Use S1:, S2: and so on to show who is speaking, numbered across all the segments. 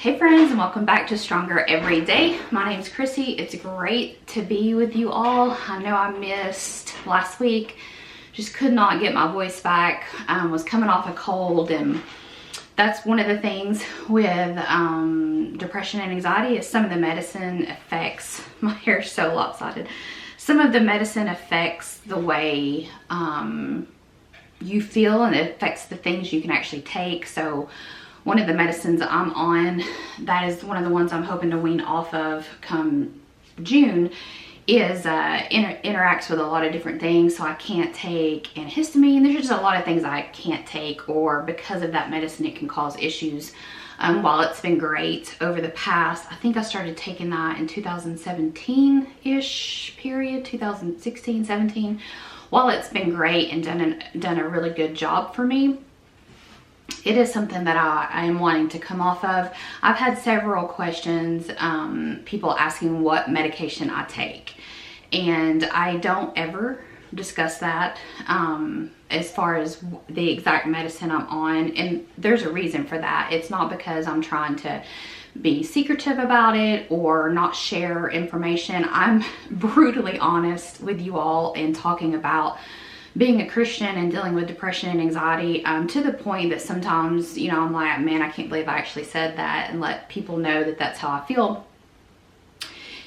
S1: Hey friends, and welcome back to Stronger Every Day. My name's Chrissy. It's great to be with you all. I know I missed last week. Just could not get my voice back. Was coming off a cold, and that's one of the things with depression and anxiety is some of the medicine affects, my hair's so lopsided. Some of the medicine affects the way you feel, and it affects the things you can actually take. So one of the medicines I'm on, that is one of the ones I'm hoping to wean off of come June, is interacts with a lot of different things. So I can't take antihistamine. There's just a lot of things I can't take, or because of that medicine it can cause issues. While it's been great over the past, I think I started taking that in 2017-ish period, 2016, 17. While it's been great and done a really good job for me, it is something that I am wanting to come off of. I've had several questions, people asking what medication I take, and I don't ever discuss that as far as the exact medicine I'm on, and there's a reason for that. It's not because I'm trying to be secretive about it or not share information. I'm brutally honest with you all in talking about being a Christian and dealing with depression and anxiety, to the point that sometimes, you know, I'm like, man, I can't believe I actually said that, and let people know that that's how I feel.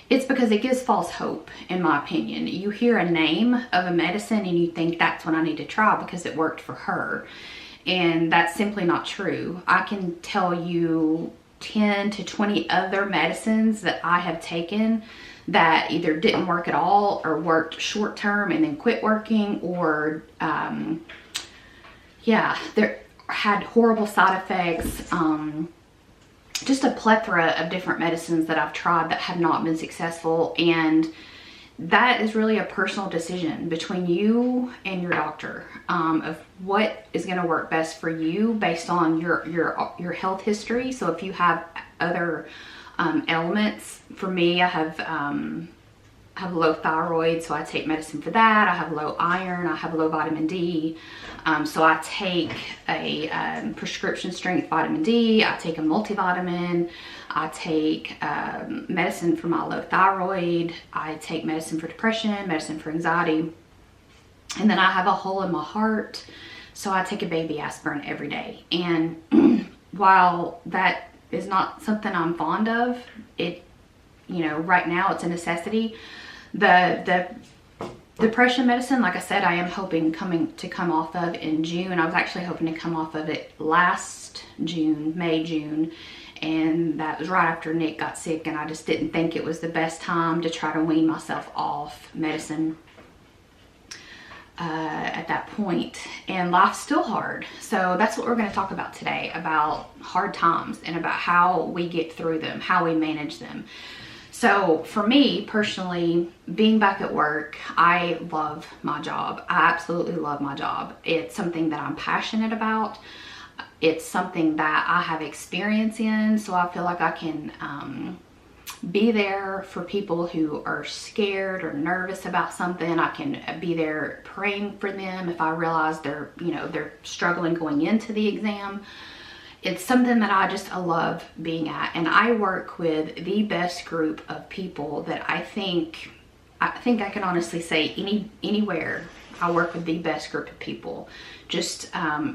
S1: It's because it gives false hope, in my opinion. You hear a name of a medicine and you think that's what I need to try because it worked for her. And that's simply not true. I can tell you 10 to 20 other medicines that I have taken that either didn't work at all or worked short term and then quit working, or there had horrible side effects. Just a plethora of different medicines that I've tried that have not been successful, and that is really a personal decision between you and your doctor, of what is going to work best for you based on your health history. So if you have other elements, for me, I have low thyroid, so I take medicine for that. I have low iron, I have low vitamin D, so I take a prescription strength vitamin D. I take a multivitamin. I take medicine for my low thyroid. I take medicine for depression, medicine for anxiety, and then I have a hole in my heart, so I take a baby aspirin every day. And while that is not something I'm fond of, it, you know, right now it's a necessity. The depression medicine, like I said, I am hoping to come off of in June. I was actually hoping to come off of it last June, May, June, and that was right after Nick got sick, and I just didn't think it was the best time to try to wean myself off medicine at that point. And life's still hard, so that's what we're going to talk about today, about hard times and about how we get through them, how we manage them. So for me personally, being back at work, I love my job. I absolutely love my job. It's something that I'm passionate about. It's something that I have experience in, so I feel like I can be there for people who are scared or nervous about something. I can be there praying for them if I realize they're struggling going into the exam. It's something that I love being at, and I work with the best group of people that I think I can honestly say anywhere I work with the best group of people. Just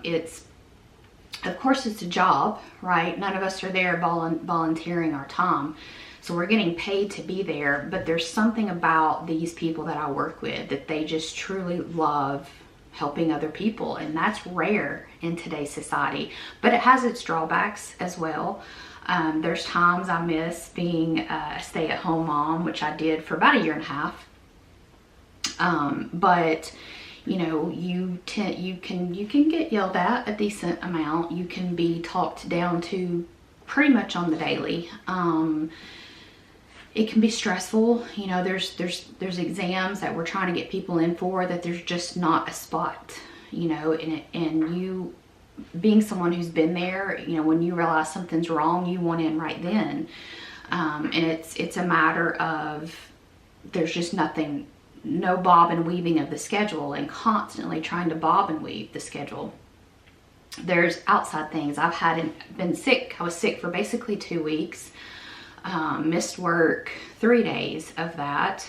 S1: it's, of course, it's a job, right? None of us are there volunteering our time. So we're getting paid to be there, but there's something about these people that I work with that they just truly love helping other people, and that's rare in today's society, but it has its drawbacks as well. There's times I miss being a stay-at-home mom, which I did for about 1.5 years. But you know, you can get yelled at a decent amount. You can be talked down to pretty much on the daily. It can be stressful. You know, there's exams that we're trying to get people in for that there's just not a spot, you know, and you being someone who's been there, you know, when you realize something's wrong, you want in right then. And it's a matter of there's just no bob and weaving of the schedule, and constantly trying to bob and weave the schedule. there's outside things. Been sick. I was sick for basically 2 weeks. Missed work 3 days of that.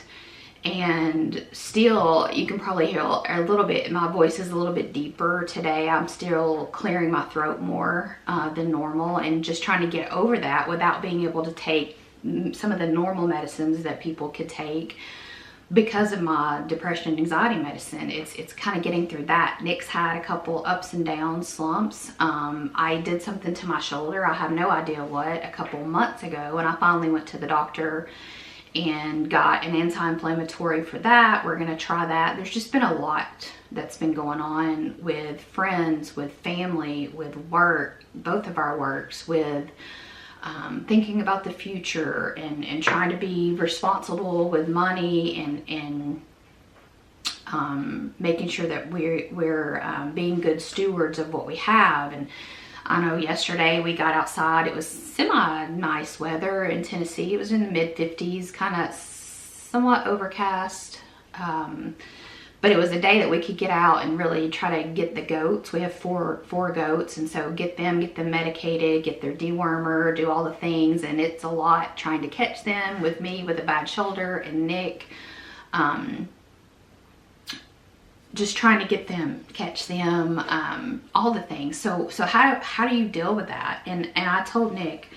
S1: And still, you can probably hear a little bit, my voice is a little bit deeper today. I'm still clearing my throat more than normal, and just trying to get over that without being able to take some of the normal medicines that people could take because of my depression and anxiety medicine. It's kind of getting through that. Nick's had a couple ups and downs, slumps. I did something to my shoulder, I have no idea what, a couple months ago, and I finally went to the doctor and got an anti-inflammatory for that. We're gonna try that. There's just been a lot that's been going on with friends, with family, with work, both of our works, with thinking about the future and trying to be responsible with money and making sure that we're being good stewards of what we have. And I know yesterday we got outside, it was semi-nice weather in Tennessee. It was in the mid-50s, kind of somewhat overcast. But it was a day that we could get out and really try to get the goats. We have four goats, and so get them medicated, get their dewormer, do all the things. And it's a lot trying to catch them with me with a bad shoulder, and Nick, just trying to get them, catch them, all the things. So how do you deal with that? And I told Nick,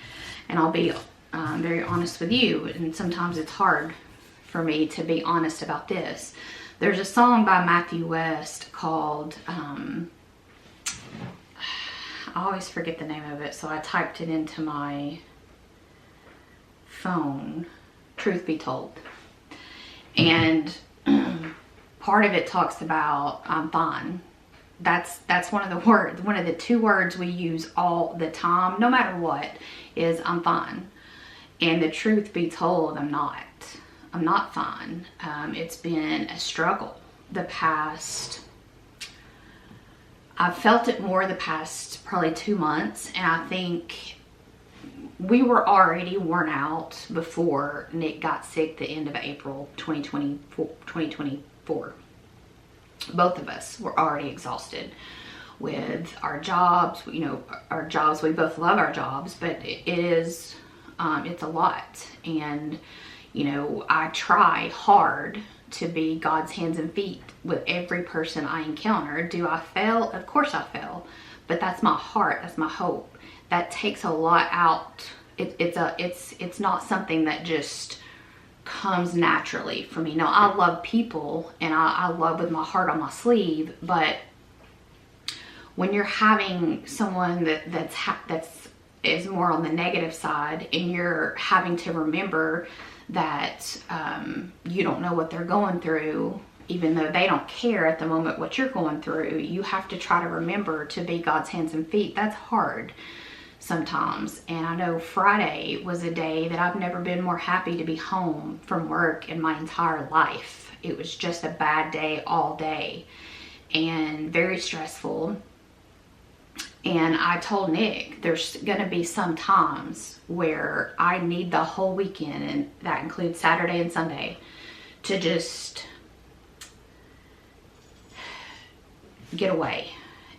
S1: and I'll be very honest with you, and sometimes it's hard for me to be honest about this. There's a song by Matthew West called, I always forget the name of it, so I typed it into my phone, Truth Be Told. And part of it talks about I'm fine. That's one of the words, one of the 2 words we use all the time, no matter what, is I'm fine. And the truth be told, I'm not fine. It's been a struggle I've felt it more the past probably 2 months, and I think we were already worn out before Nick got sick the end of April 2024. Both of us were already exhausted with our jobs. You know, our jobs, we both love our jobs, but it's a lot. And you know, I try hard to be God's hands and feet with every person I encounter. Do I fail? Of course I fail, but that's my heart, that's my hope. That takes a lot out. It's not something that just comes naturally for me. No, I love people, and I love with my heart on my sleeve, but when you're having someone that's is more on the negative side, and you're having to remember that you don't know what they're going through, even though they don't care at the moment what you're going through, you have to try to remember to be God's hands and feet. That's hard sometimes. And I know Friday was a day that I've never been more happy to be home from work in my entire life. It was just a bad day all day and very stressful. And I told Nick, there's gonna be some times where I need the whole weekend, and that includes Saturday and Sunday, to just get away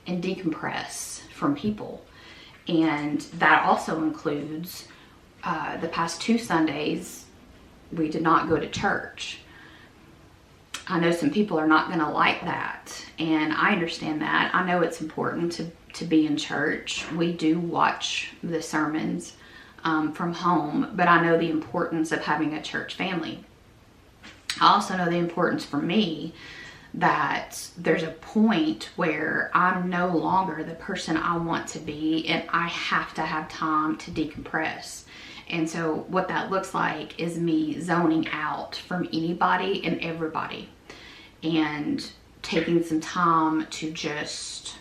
S1: and decompress from people. And that also includes the past 2 Sundays, we did not go to church. I know some people are not gonna like that, and I understand that. I know it's important to be in church. We do watch the sermons from home, but I know the importance of having a church family. I also know the importance for me that there's a point where I'm no longer the person I want to be, and I have to have time to decompress. And so what that looks like is me zoning out from anybody and everybody, and taking some time to just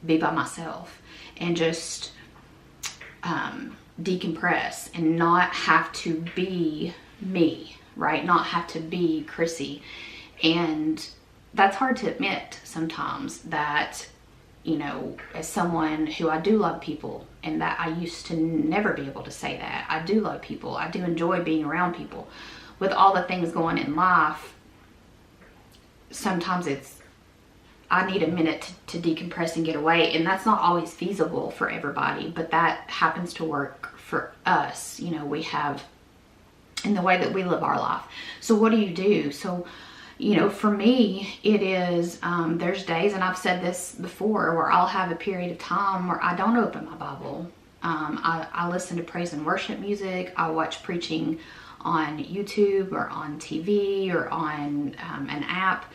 S1: be by myself and just decompress and not have to be me, right? Not have to be Chrissy. And that's hard to admit sometimes, that, you know, as someone who, I do love people, and that I used to never be able to say that. I do love people. I do enjoy being around people. With all the things going in life, sometimes it's I need a minute to decompress and get away. And that's not always feasible for everybody, but that happens to work for us. You know, we have in the way that we live our life. So what do you do? So, you know, for me, it is, there's days, and I've said this before, where I'll have a period of time where I don't open my Bible. I listen to praise and worship music. I watch preaching on YouTube or on TV or on an app.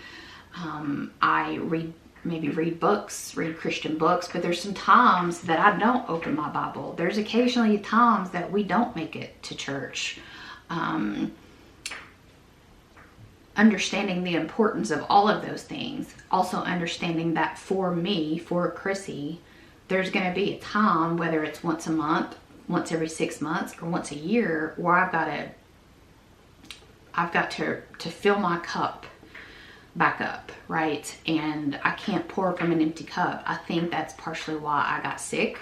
S1: I read books, read Christian books, but there's some times that I don't open my Bible. There's occasionally times that we don't make it to church. Understanding the importance of all of those things. Also understanding that for me, for Chrissy, there's going to be a time, whether it's once a month, once every 6 months, or once a year, where I've got to fill my cup back up, right? And I can't pour from an empty cup. I think that's partially why I got sick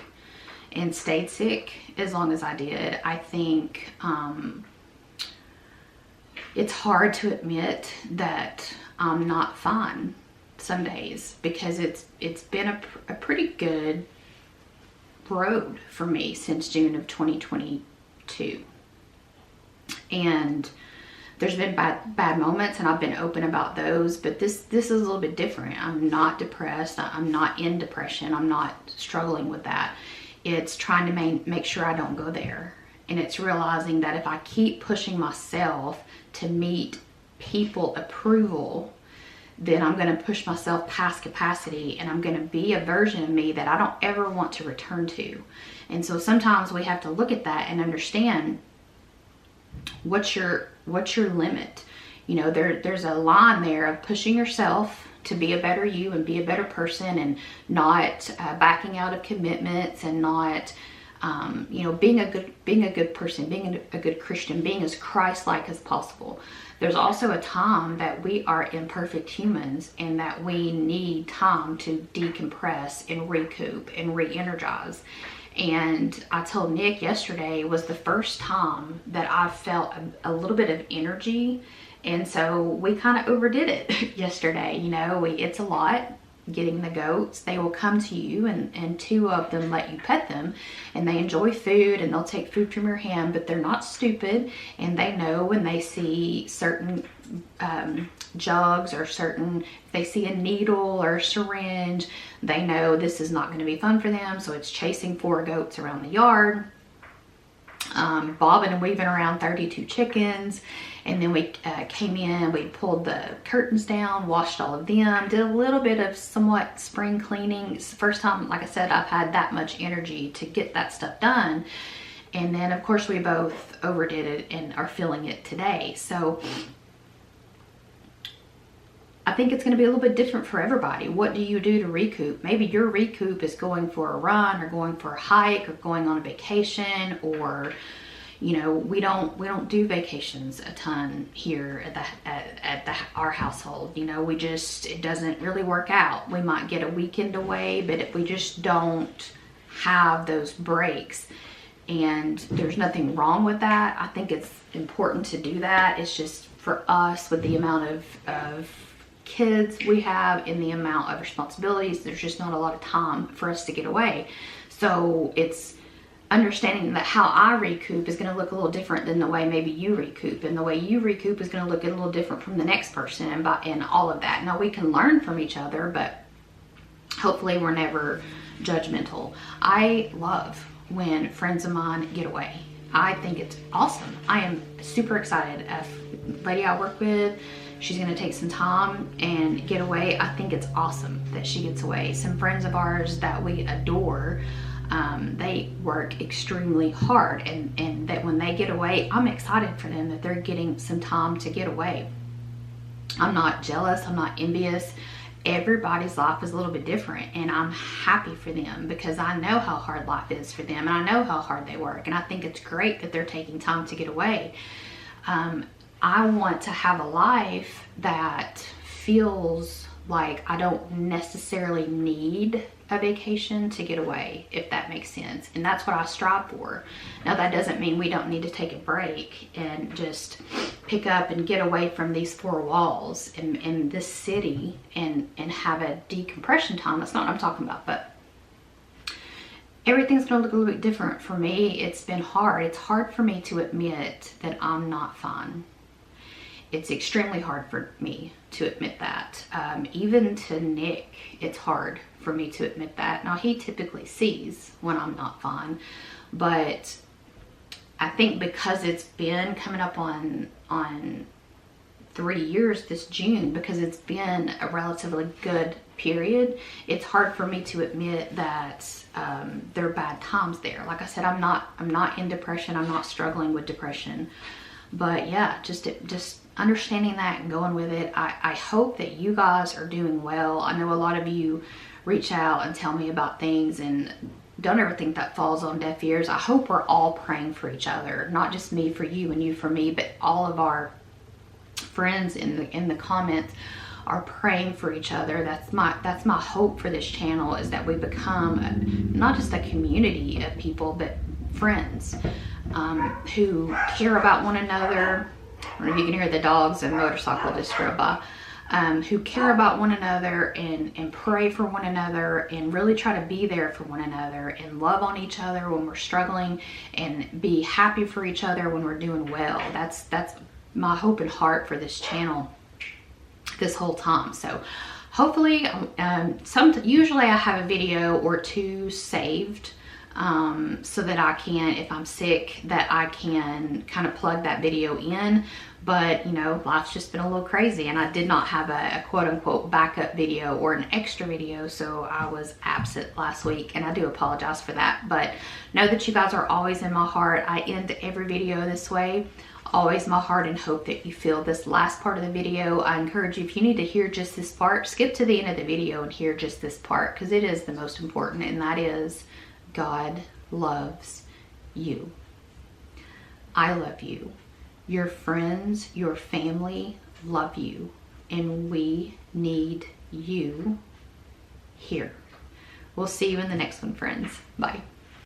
S1: and stayed sick as long as I did. I think it's hard to admit that I'm not fine some days, because it's been a pretty good road for me since June of 2022. And there's been bad moments, and I've been open about those, but this is a little bit different. I'm not depressed. I'm not in depression. I'm not struggling with that. It's trying to make sure I don't go there. And it's realizing that if I keep pushing myself to meet people approval, then I'm going to push myself past capacity, and I'm going to be a version of me that I don't ever want to return to. And so sometimes we have to look at that and understand what's your limit. You know, there's a line there of pushing yourself to be a better you and be a better person, and not backing out of commitments, and not you know, being a good person, being a good Christian, being as Christ-like as possible. There's also a time that we are imperfect humans, and that we need time to decompress and recoup and re-energize. And I told Nick yesterday was the first time that I felt a little bit of energy. And so we kind of overdid it yesterday. You know, it's a lot getting the goats. They will come to you, and 2 of them let you pet them, and they enjoy food, and they'll take food from your hand, but they're not stupid, and they know when they see certain jugs, or if they see a needle or a syringe, they know this is not going to be fun for them. So it's chasing 4 goats around the yard, bobbing and weaving around 32 chickens. And then we came in, we pulled the curtains down, washed all of them, did a little bit of somewhat spring cleaning. It's the first time, like I said, I've had that much energy to get that stuff done. And then of course we both overdid it and are feeling it today. So I think it's going to be a little bit different for everybody. What do you do to recoup? Maybe your recoup is going for a run, or going for a hike, or going on a vacation, or, you know, we don't do vacations a ton here at our household. You know, it doesn't really work out. We might get a weekend away, but we just don't have those breaks. And there's nothing wrong with that. I think it's important to do that. It's just for us, with the amount of kids we have and the amount of responsibilities, there's just not a lot of time for us to get away. So it's understanding that how I recoup is going to look a little different than the way maybe you recoup, and the way you recoup is going to look a little different from the next person, and all of that. Now we can learn from each other, but hopefully we're never judgmental. I love when friends of mine get away. I think it's awesome. I am super excited. A lady I work with, she's going to take some time and get away. I think it's awesome that she gets away. Some friends of ours that we adore, they work extremely hard, and that when they get away, I'm excited for them that they're getting some time to get away. I'm not jealous. I'm not envious. Everybody's life is a little bit different, and I'm happy for them because I know how hard life is for them, and I know how hard they work, and I think it's great that they're taking time to get away. I want to have a life that feels like I don't necessarily need a vacation to get away, if that makes sense. And that's what I strive for. Now, that doesn't mean we don't need to take a break and just pick up and get away from these four walls in this city and have a decompression time. That's not what I'm talking about, but everything's gonna look a little bit different for me. It's been hard. It's hard for me to admit that I'm not fine. It's extremely hard for me to admit that. Even to Nick, it's hard for me to admit that. Now, he typically sees when I'm not fine, but I think because it's been coming up on 3 years this June, because it's been a relatively good period, it's hard for me to admit that there are bad times there. Like I said, I'm not in depression. I'm not struggling with depression. But yeah, just understanding that and going with it. I hope that you guys are doing well. I know a lot of you reach out and tell me about things, and don't ever think that falls on deaf ears. I hope we're all praying for each other, not just me for you and you for me, but all of our friends in the comments are praying for each other. That's my hope for this channel, is that we become not just a community of people, but friends who care about one another. I don't know if you can hear the dogs and motorcycle just drove by. Who care about one another and pray for one another and really try to be there for one another and love on each other when we're struggling and be happy for each other when we're doing well. That's my hope and heart for this channel this whole time. So hopefully, usually I have a video or two saved so that I can, if I'm sick, that I can kind of plug that video in. But you know, life's just been a little crazy, and I did not have a quote-unquote backup video or an extra video, so I was absent last week, and I do apologize for that. But know that you guys are always in my heart. I end every video this way. Always my heart and hope that you feel this last part of the video. I encourage you, if you need to hear just this part, skip to the end of the video and hear just this part, because it is the most important, and that is God loves you. I love you. Your friends, your family love you, and we need you here. We'll see you in the next one, friends. Bye.